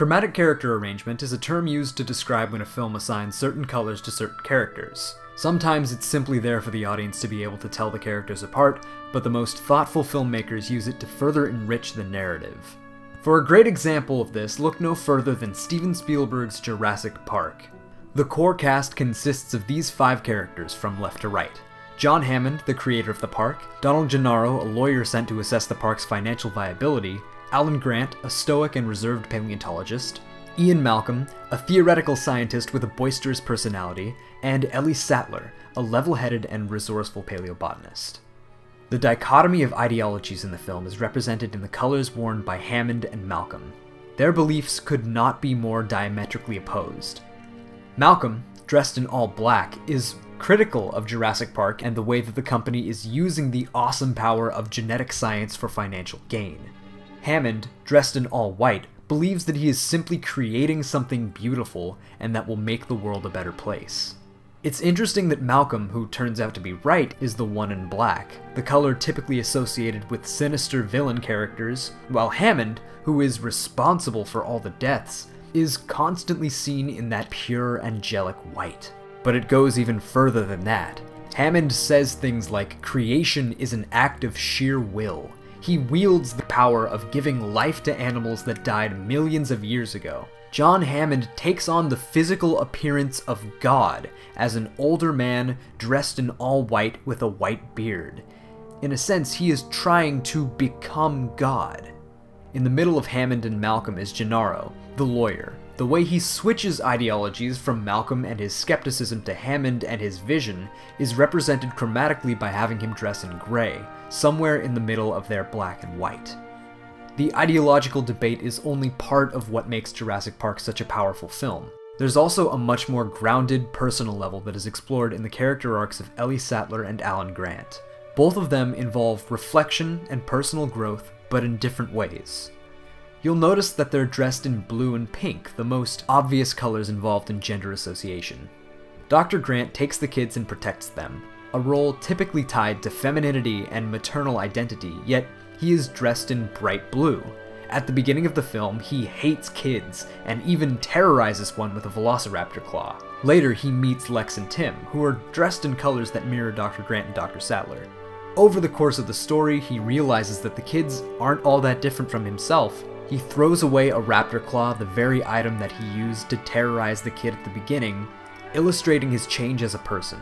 Chromatic character arrangement is a term used to describe when a film assigns certain colors to certain characters. Sometimes it's simply there for the audience to be able to tell the characters apart, but the most thoughtful filmmakers use it to further enrich the narrative. For a great example of this, look no further than Steven Spielberg's Jurassic Park. The core cast consists of these 5 characters from left to right. John Hammond, the creator of the park, Donald Gennaro, a lawyer sent to assess the park's financial viability, Alan Grant, a stoic and reserved paleontologist, Ian Malcolm, a theoretical scientist with a boisterous personality, and Ellie Sattler, a level-headed and resourceful paleobotanist. The dichotomy of ideologies in the film is represented in the colors worn by Hammond and Malcolm. Their beliefs could not be more diametrically opposed. Malcolm, dressed in all black, is critical of Jurassic Park and the way that the company is using the awesome power of genetic science for financial gain. Hammond, dressed in all white, believes that he is simply creating something beautiful and that will make the world a better place. It's interesting that Malcolm, who turns out to be right, is the one in black, the color typically associated with sinister villain characters, while Hammond, who is responsible for all the deaths, is constantly seen in that pure angelic white. But it goes even further than that. Hammond says things like, "Creation is an act of sheer will." He wields the power of giving life to animals that died millions of years ago. John Hammond takes on the physical appearance of God as an older man dressed in all white with a white beard. In a sense, he is trying to become God. In the middle of Hammond and Malcolm is Gennaro, the lawyer. The way he switches ideologies from Malcolm and his skepticism to Hammond and his vision is represented chromatically by having him dress in gray, somewhere in the middle of their black and white. The ideological debate is only part of what makes Jurassic Park such a powerful film. There's also a much more grounded, personal level that is explored in the character arcs of Ellie Sattler and Alan Grant. Both of them involve reflection and personal growth, but in different ways. You'll notice that they're dressed in blue and pink, the most obvious colors involved in gender association. Dr. Grant takes the kids and protects them, a role typically tied to femininity and maternal identity, yet he is dressed in bright blue. At the beginning of the film, he hates kids, and even terrorizes one with a velociraptor claw. Later, he meets Lex and Tim, who are dressed in colors that mirror Dr. Grant and Dr. Sattler. Over the course of the story, he realizes that the kids aren't all that different from himself. He throws away a raptor claw, the very item that he used to terrorize the kid at the beginning, illustrating his change as a person.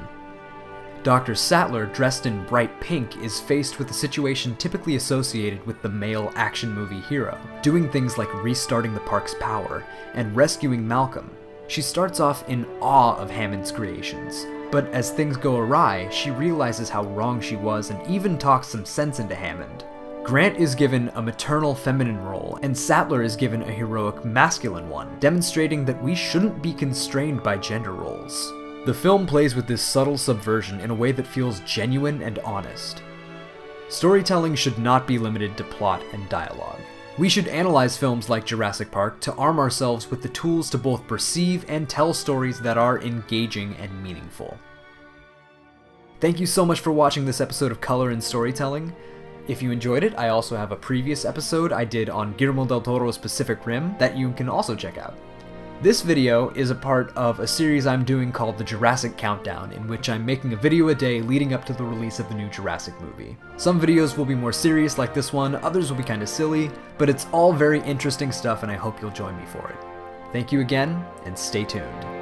Dr. Sattler, dressed in bright pink, is faced with a situation typically associated with the male action movie hero, doing things like restarting the park's power and rescuing Malcolm. She starts off in awe of Hammond's creations, but as things go awry, she realizes how wrong she was and even talks some sense into Hammond. Grant is given a maternal feminine role, and Sattler is given a heroic masculine one, demonstrating that we shouldn't be constrained by gender roles. The film plays with this subtle subversion in a way that feels genuine and honest. Storytelling should not be limited to plot and dialogue. We should analyze films like Jurassic Park to arm ourselves with the tools to both perceive and tell stories that are engaging and meaningful. Thank you so much for watching this episode of Color and Storytelling. If you enjoyed it, I also have a previous episode I did on Guillermo del Toro's Pacific Rim that you can also check out. This video is a part of a series I'm doing called the Jurassic Countdown, in which I'm making a video a day leading up to the release of the new Jurassic movie. Some videos will be more serious like this one, others will be kinda silly, but it's all very interesting stuff and I hope you'll join me for it. Thank you again, and stay tuned.